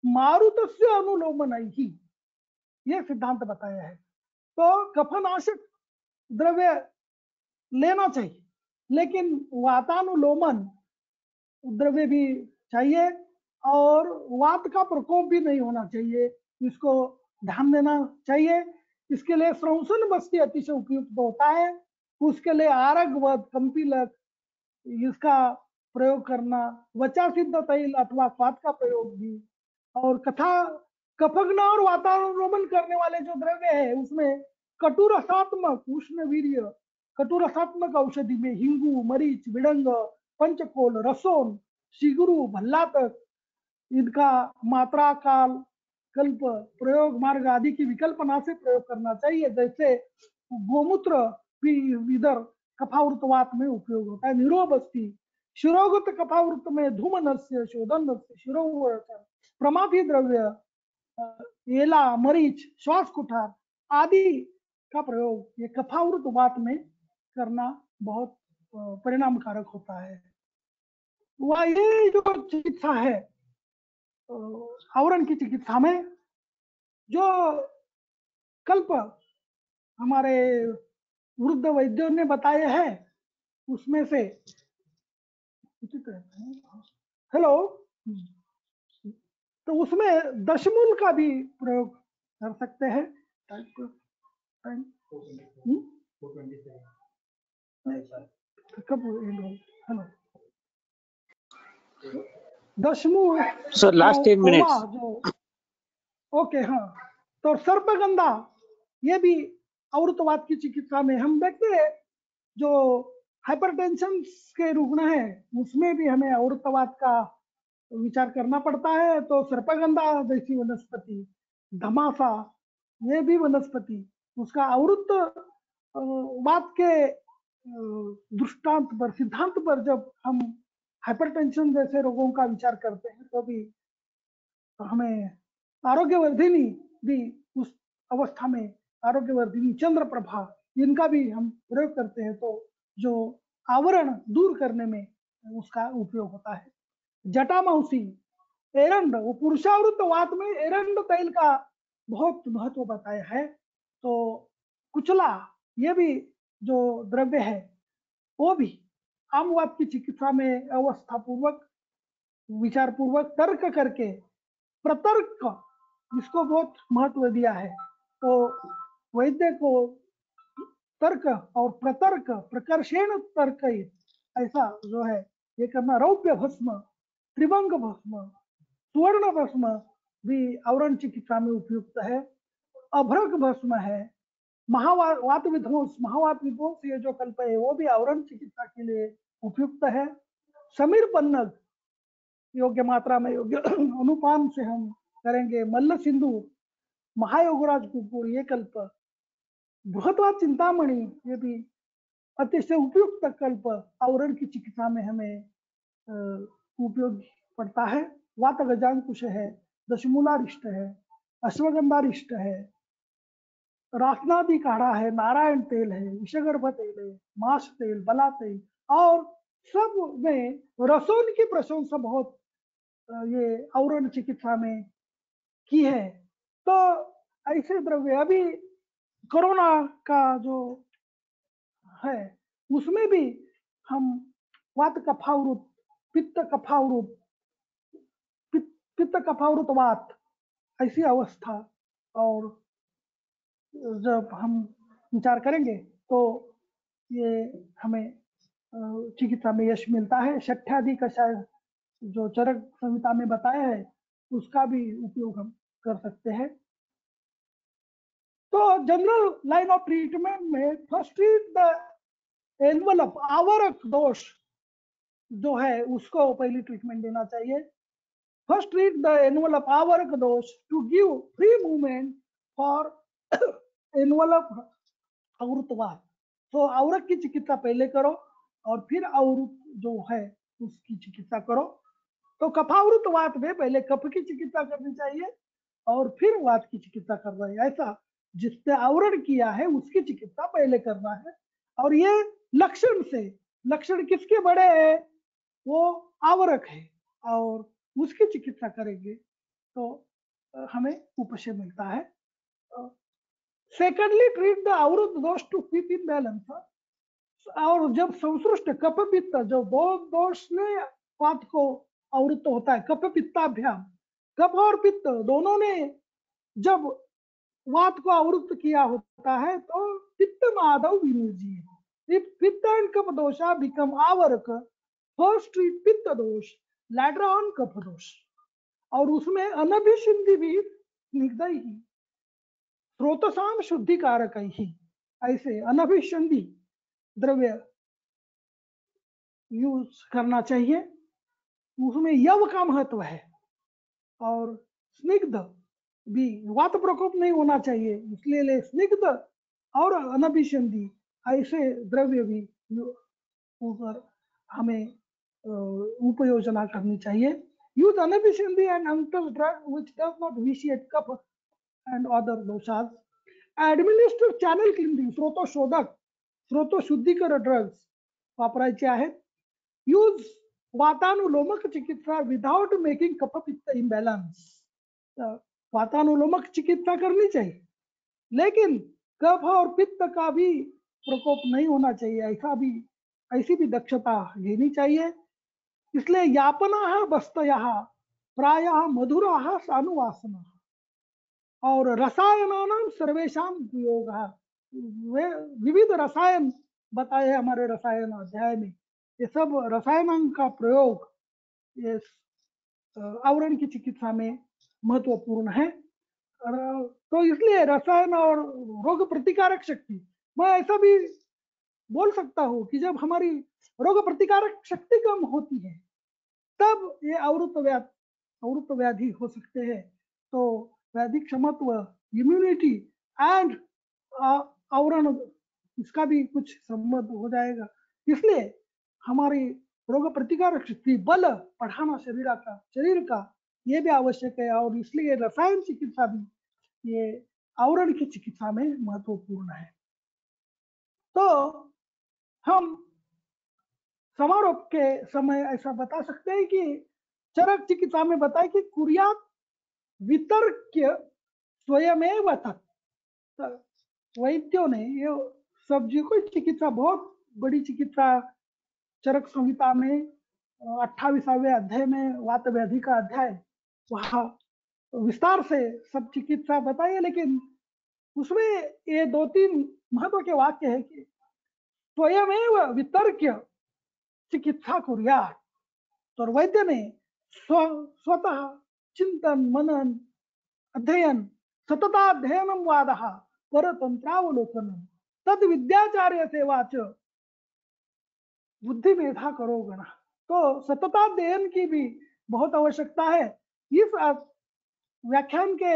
मारुतस्य अनुलोमनैहि ये सिद्धांत बताया है। तो कफनाशक द्रव्य लेना चाहिए लेकिन वातानुलोमन द्रव्य भी चाहिए और वात का प्रकोप भी नहीं होना चाहिए, इसको ध्यान देना चाहिए। इसके लिए श्रवसन बस्ती अतिशय उपयुक्त होता है। उसके लिए आरगवध, कंपिलक इसका प्रयोग करना, वचा सिद्ध तैल अथवा क्वाथ का प्रयोग भी, और कथा कफग्न और वातावरण करने वाले जो द्रव्य है उसमें कटुरसात्मक उष्ण वीर्य, कटुरसात्मक औषधि में हिंगू, मरीच, विडंग, पंचकोल, रसोन, शिगुरु, भल्लातक, इनका मात्रा, काल, कल्प, प्रयोग मार्ग आदि की विकल्पना से प्रयोग करना चाहिए। जैसे गोमूत्र भी इधर कफावृतवात में उपयोग होता है। निरोबस्ती शिरोगत कफावृत में धूमनस्य, शोधनस्य, शिरोवर्चन, प्रमाथी द्रव्य, एला, मरीच, श्वास कुठार आदि का प्रयोग ये कफावृत वात में करना बहुत परिणामकारक होता है। वह ये जो चिकित्सा है आवरण की चिकित्सा में जो कल्प हमारे वृद्ध वैद्यों ने बताए हैं उसमें से हेलो, तो उसमें दशमूल का भी प्रयोग कर सकते हैं। कब hello Dashmool
sir last 10 minutes.
Okay हाँ, तो सर्पगंधा ये भी आवृतवात की चिकित्सा में हम देखते हैं। जो हाइपरटेंशन के रुग्ण है उसमें भी हमें आवृतवात का विचार करना पड़ता है। तो सर्पगंधा जैसी वनस्पति, धमासा ये भी वनस्पति उसका आवृत वात के दृष्टांत पर, सिद्धांत पर जब हम हाइपरटेंशन जैसे रोगों का विचार करते हैं तो भी हमें आरोग्यवर्धिनी भी उस अवस्था में, आरोग्यवर्धिनी, चंद्र प्रभा इनका भी हम प्रयोग करते हैं तो जो आवरण दूर करने में उसका उपयोग होता है। जटामांसी, एरंड, वो पुरुषावृत वात में एरंड तैल का बहुत महत्व बताया है। तो कुचला ये भी जो द्रव्य है वो भी आमवात की चिकित्सा में अवस्था पूर्वक, विचार पूर्वक, तर्क करके, प्रतर्क इसको बहुत महत्व दिया है। तो वैद्य को तर्क और प्रतर्क, प्रकर्षेण तर्क ऐसा जो है ये करना। रौप्य भस्म, त्रिभंग भस्म, सुवर्ण भस्म भी आवरण चिकित्सा में उपयुक्त है। अभ्रक भस्म है। महावात विध्वंस, महावात विध्वंस ये जो कल्प है वो भी आवरण चिकित्सा के लिए उपयुक्त है। समीर पन्नग योग्य मात्रा में, योग्य अनुपान से हम करेंगे। मल्ल सिंधु, महायोगराज कुकुर ये कल्प, बृहत्वात चिंतामणि ये भी अतिशय उपयुक्त कल्प आवरण की चिकित्सा में हमें उपयोग पड़ता है। वात गजांकुश है, दशमूलारिष्ट है, अश्वगंधारिष्ट है, रासनादि काढ़ा है, नारायण तेल है, विषगर्भ तेल है, माश तेल, बला तेल, और सब में रसोन की प्रशंसा बहुत ये आवरण चिकित्सा में की है। तो ऐसे द्रव्य अभी कोरोना का जो है उसमें भी हम वात कफावृत, पित्त कफावृत, पित्त कफावृत वात ऐसी अवस्था और जब हम विचार करेंगे तो ये हमें चिकित्सा में यश मिलता है। शठ्यादि कषाय जो चरक संहिता में बताया है उसका भी उपयोग हम कर सकते हैं। तो जनरल लाइन ऑफ ट्रीटमेंट में फर्स्ट ट्रीट द एनवलप, आवरक दोष जो है उसको पहली ट्रीटमेंट देना चाहिए। First treat the envelope आवरक dosha to give free movement for envelope avritavata. तो आवरक की चिकित्सा पहले करो और फिर आवृत जो है उसकी चिकित्सा करो। तो कफावृत वात में पहले कफ की चिकित्सा करनी चाहिए और फिर वात की चिकित्सा करना है। ऐसा जिसने आवरण किया है उसकी चिकित्सा पहले करना है। और ये लक्षण से, लक्षण किसके बड़े हैं, वो आवरक है और उसकी चिकित्सा करेंगे तो हमें उपशय मिलता है। सेकेंडली ट्रीट द आवृत दोष टू कीप इन बैलेंस। और जब संसृष्ट कफ पित्त, जो दो दोष ने वात को आवृत होता है, कफ पित्ताभ्याम, कफ और पित्त दोनों ने जब वात को अवरुद्ध किया होता है तो पित्त Madhav विनुजी। If pitta and kapha dosha become avaraka, first treat pitta dosh, later on kapha dosh। और उसमें अनभिसंधि भी स्निग्ध ही स्रोतसाम शुद्धि कारक ही, ऐसे अनभिसंधि द्रव्य यूज करना चाहिए, उसमें यव का महत्व है। और स्निग्ध भी, वात प्रकोप नहीं होना चाहिए, इसलिए स्निग्ध और अनभिसंधि ऐसे द्रव्य भी ऊपर हमें उपयोजना करनी चाहिए। Use anabhisandhi and uncle drug which does not vitiate kapha and other doshas. Administer channel cleaning, स्रोतशोधक, स्रोतशुद्धीकर ड्रग्स वापरायचे आहेत। यूज वातानुलोमक चिकित्सा विदाउट मेकिंग कफ पित्त इम्बैलेंस। वातानुलोमक चिकित्सा करनी चाहिए, लेकिन कफ और पित्त का भी प्रकोप नहीं होना चाहिए, ऐसी भी दक्षता लेनी चाहिए। इसलिए यापना बस्तया प्रायः मधुरा सानुवासना और रसायनानां सर्वेषां उपयोग, विविध रसायन बताए हमारे रसायन अध्याय में, ये सब रसायनों का प्रयोग ये आवरण की चिकित्सा में महत्वपूर्ण है। तो इसलिए रसायन और रोग प्रतिकारक शक्ति, मैं ऐसा भी बोल सकता हूँ कि जब हमारी रोग प्रतिकारक शक्ति कम होती है तब ये अवृत व्याधि हो सकते हैं। तो व्याधि क्षमत्व, इम्यूनिटी एंड आवरण, इसका भी कुछ संबंध हो जाएगा। इसलिए हमारी रोग प्रतिकारक शक्ति, बल बढ़ाना शरीर का ये भी आवश्यक है। और इसलिए रसायन चिकित्सा भी ये आवरण की चिकित्सा में महत्वपूर्ण है। तो हम समारोह के समय ऐसा बता सकते हैं कि चरक चिकित्सा में बताए कि कुर्यात वितर्क्य स्वयमेव तत्। वैद्यों ने ये सब्जी को चिकित्सा, बहुत बड़ी चिकित्सा चरक संहिता में 28वें अध्याय में वात व्याधि का अध्याय, वहाँ विस्तार से सब चिकित्सा बताइए। लेकिन उसमें ये 2-3 महत्व के वाक्य है कि स्वयमेव वितर्क्य चिकित्सा कुर्यात्। तो वैद्य ने स्वतः चिंतन, मनन, अध्ययन, सतताध्ययनम वादः परतंत्रावलोकनम तद विद्याचार्य सेवा च बुद्धि मेधा करो गण। तो सतताध्ययन की भी बहुत आवश्यकता है। इस व्याख्यान के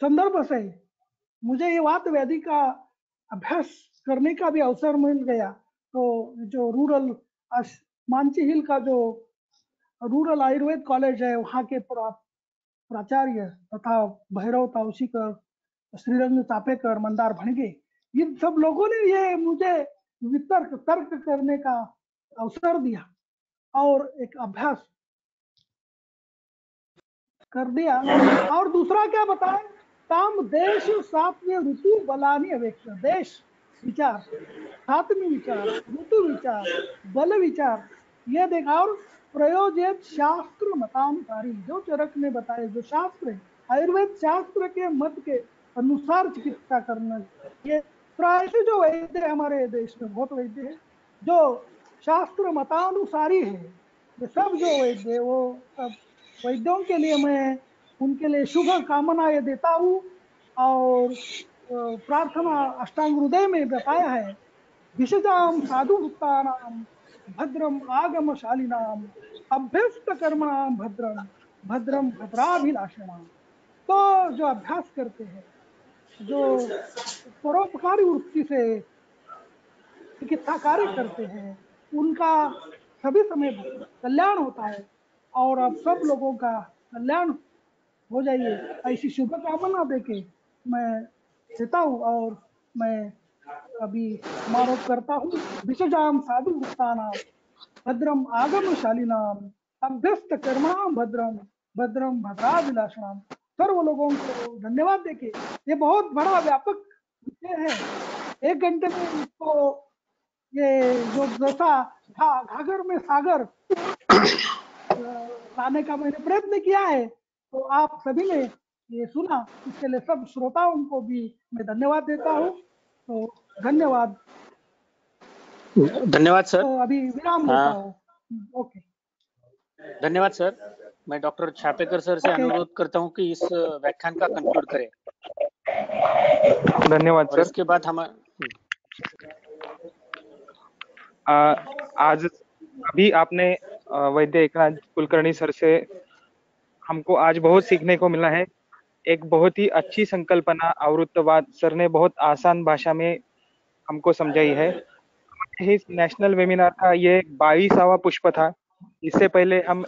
संदर्भ से मुझे ये वात व्याधि का अभ्यास करने का भी अवसर मिल गया। तो जो रूरल मांची हिल का जो रूरल आयुर्वेद कॉलेज है, वहाँ के प्राचार्य तथा भैरव तावसीकर, श्रीरंग तापेकर, मंदार भणगे, इन सब लोगों ने ये मुझे तर्क करने का अवसर दिया और एक अभ्यास कर दिया। और दूसरा क्या बताएं, ताम देश सात्व्य ऋतु बलानी अवेक्ष। देश विचार, सात्म्य विचार, ऋतु विचार, बल विचार, ये देखा। और प्रयोजित शास्त्र मतानुसारी, जो चरक ने बताए, जो शास्त्र है, आयुर्वेद शास्त्र के मत के अनुसार चिकित्सा करना। ये प्राय से जो वैद्य हमारे देश में बहुत वैद्य है जो शास्त्र मतानुसारी है, ये सब जो वैद्य है, वो सब वैद्यों के लिए मैं उनके लिए शुभ कामनाएं देता हूँ। और प्रार्थना अष्टांग हृदय में बताया है, विशजाम साधु भक्तानाम भद्रम आगमशालिनाम अभ्यस्त कर्मणाम भद्रम भद्रम भद्राभिलाषणाम। तो जो अभ्यास करते हैं, जो परोपकारी वृत्ति से चिकित्सा कार्य करते हैं, उनका सभी समय कल्याण होता है। और अब सब लोगों का कल्याण हो जाइए, ऐसी शुभकामना देके मैं देता हूँ। और मैं अभी समारोह करता हूँ। विशजाम साधु भक्तानाम भद्रम आगमशालिनाम अभ्यस्त कर्मणाम भद्रम भद्रम भद्राभिलाषणाम। सर्व लोगों को धन्यवाद देके, ये बहुत बड़ा व्यापक विषय है। 1 घंटे में इसको ये जो जैसा था घाघर में सागर लाने का मैंने प्रयत्न किया है, तो आप सभी ने ये सुना, इसके लिए सब श्रोताओं को भी मैं धन्यवाद देता हूँ। तो धन्यवाद।
धन्यवाद सर।
तो अभी विराम लेता हूँ। ओके,
धन्यवाद सर। मैं डॉक्टर छापेकर सर से
ओके।
अनुरोध करता हूं कि इस व्याख्यान का कंक्लूड करें।
धन्यवाद
और
सर।
इसके बाद हम
आज अभी आपने वैद्य एकनाथ कुलकर्णी सर से हमको आज बहुत सीखने को मिला है। एक बहुत ही अच्छी संकल्पना आवृत्तवाद सर ने बहुत आसान भाषा में हमको समझाई है। इस नेशनल वेबिनार का ये 22वां पुष्प था। इससे पहले हम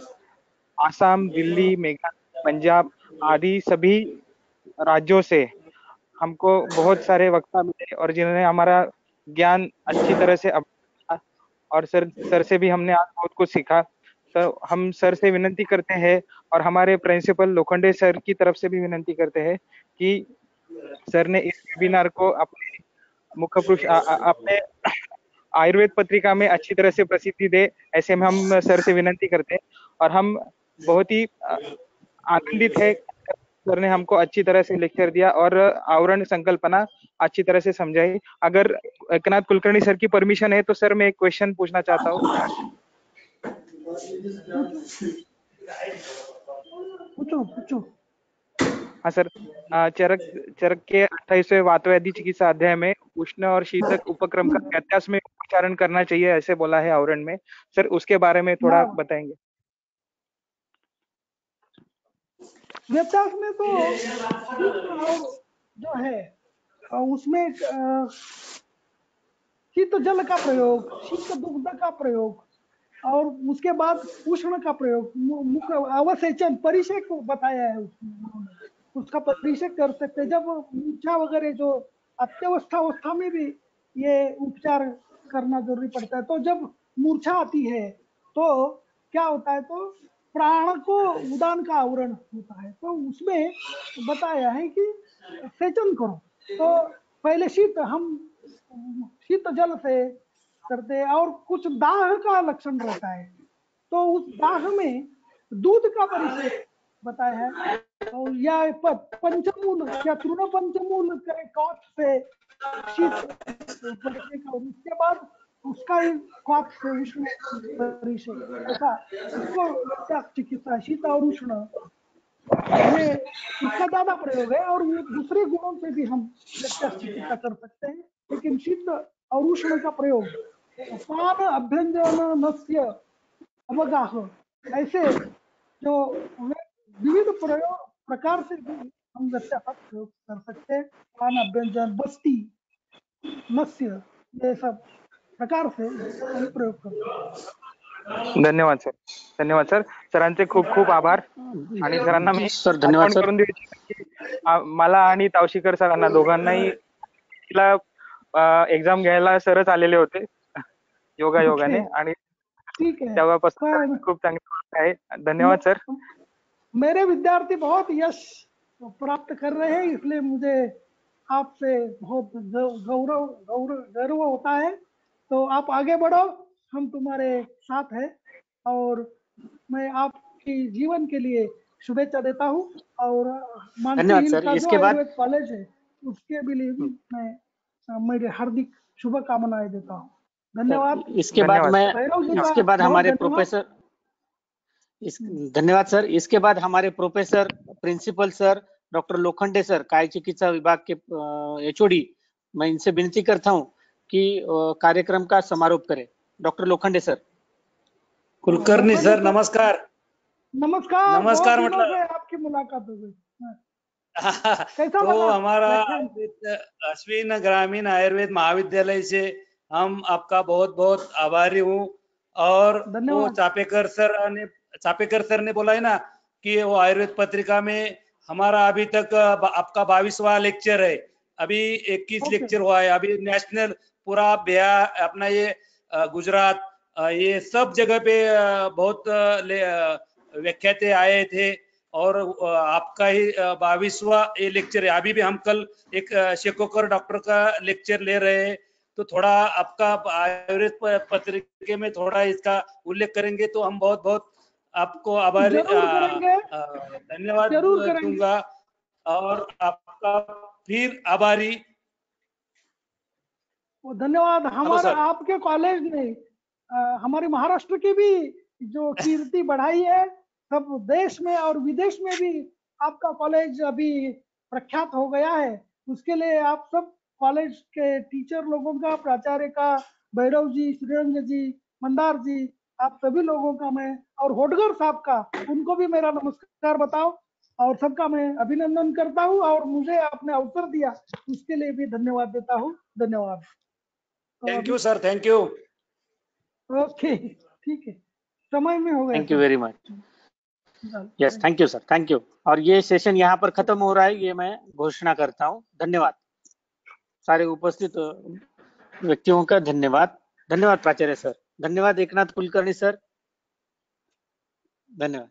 आसाम, दिल्ली, मेघालय, पंजाब आदि सभी राज्यों से हमको बहुत सारे वक्ता मिले और जिन्होंने हमारा ज्ञान अच्छी तरह से और सर से भी हमने आज बहुत कुछ सीखा। तो हम सर से विनती करते हैं और हमारे प्रिंसिपल लोखंडे सर की तरफ से भी विनती करते हैं कि सर ने इस वेबिनार को अपने मुख्य पुरुष अपने आयुर्वेद पत्रिका में अच्छी तरह से प्रसिद्धि दे, ऐसे में हम सर से विनती करते हैं। और हम बहुत ही आनंदित है सर ने हमको अच्छी तरह से लेक्चर दिया और आवरण संकल्पना अच्छी तरह से समझाई। अगर एकनाथ कुलकर्णी सर की परमिशन है तो सर मैं एक क्वेश्चन पूछना चाहता हूँ।
पूछो।
हाँ सर, चरक के 28वें वातव्याधि चिकित्सा अध्याय में उष्ण और शीतक उपक्रम का व्यत्यास में उच्चारण करना चाहिए ऐसे बोला है आवरण में। सर उसके बारे में थोड़ा बताएंगे?
व्यत्यास में तो जो है उसमें शीत जल का प्रयोग, शीत दुग्ध का प्रयोग और उसके बाद उष्ण का प्रयोग, मुख्य अवसेचन परिषेक को बताया है उसमें। उसका परिषेक कर सकते हैं। जब मूर्छा वगैरह जो अत्यवस्था में भी ये उपचार करना जरूरी पड़ता है। तो जब मूर्छा आती है तो क्या होता है, तो प्राण को उदान का आवरण होता है। तो उसमें बताया है कि सेचन करो। तो पहले शीत जल से करते हैं और कुछ दाह का लक्षण रहता है। तो उस दाह में दूध का परिषेक बताया है। और या पंचमूल या तृण पंचमूल के कॉफ से शीत परिषेक और उसके बाद उसका कॉफ से उष्ण परिषेक, ऐसा इसको व्यत्यास चिकित्सा शीत और उष्ण ये इसका ज्यादा प्रयोग है। और वो दूसरे गुणों से भी हम व्यत्यास चिकित्सा कर सकते हैं। लेकिन शीत और उष्ण का प्रयोग पान अभ्यंजन नस्य अवगाह ऐसे जो विविध प्रकार से भी हम व्यत्यास प्रयोग कर सकते हैं। पान अभ्यंजन बस्ती नस्य ये सब प्रकार से हम प्रयोग कर सकते हैं।
धन्यवाद सर. धन्यवाद सर. सरांचे खूप खूप आभार. आणि सरांना मी
सर धन्यवाद सर.
करून देऊ इच्छितो की मला आणि तावशीकर सरांना दोघांनाही एक्झाम घ्यायला सरच आलेले होते योगाने आणि
ठीक है,
तेव्हापासून खूप चांगली आहे. धन्यवाद सर.
मेरे विद्यार्थी बहुत यश प्राप्त कर रहे हैं, इसलिए मुझे आपसे बहुत गर्व होता है। तो आप आगे बढ़ो, हम तुम्हारे साथ हैं और मैं आपकी जीवन के लिए शुभेच्छा देता हूँ। और मानसी हिल का जो आयुर्वेद कॉलेज है उसके लिए भी मैं मेरे हार्दिक शुभकामनाएं देता हूँ। धन्यवाद।
इसके बाद हमारे प्रोफेसर धन्यवाद सर. इसके बाद हमारे professor principal sir doctor Lokhande sir काय चिकित्सा विभाग के एचओडी, मैं इनसे विनती करता हूं कि कार्यक्रम का समारोप करें. Doctor Lokhande sir.
Kulkarni sir नमस्कार.
नमस्कार मतलब आपकी मुलाकात हो गई.
तो हमारा अश्विन ग्रामीण आयुर्वेद महाविद्यालय से हम आपका बहुत बहुत आभारी हूँ. और वो चापेकर सर ने बोला है ना कि वो आयुर्वेद पत्रिका में हमारा अभी तक आपका 22वां लेक्चर है. अभी 21 लेक्चर हुआ है. अभी नेशनल पूरा बिहार अपना ये गुजरात ये सब जगह पे बहुत व्याख्याते आए थे और आपका ही 22वां ये लेक्चर है. अभी भी हम कल एक शेकोकर डॉक्टर का लेक्चर ले रहे हैं. तो थोड़ा आपका आयुर्वेद पत्रिका में थोड़ा इसका उल्लेख करेंगे तो हम बहुत बहुत आपको आभारी धन्यवाद दूंगा. और आपका फिर आभारी।
धन्यवाद। हमारे
सर।
आपके कॉलेज ने हमारे महाराष्ट्र की भी जो कीर्ति बढ़ाई है, सब देश में और विदेश में भी आपका कॉलेज अभी प्रख्यात हो गया है। उसके लिए आप सब कॉलेज के टीचर लोगों का, प्राचार्य का, भैरव जी, श्रीरंग जी, मंदार जी, आप सभी लोगों का मैं, और होडगर साहब का, उनको भी मेरा नमस्कार बताओ, और सबका मैं अभिनंदन करता हूँ, और मुझे आपने अवसर दिया उसके लिए भी धन्यवाद देता हूँ। धन्यवाद।
Thank you sir, thank you.
Okay, ठीक है, समय में हो गया।
Thank you very much. Yes, thank you sir, thank you. और ये सेशन यहाँ पर खत्म हो रहा है, ये मैं घोषणा करता हूँ। धन्यवाद सारे उपस्थित व्यक्तियों का, धन्यवाद। धन्यवाद प्राचार्य सर, धन्यवाद एकनाथ कुलकर्णी सर, धन्यवाद।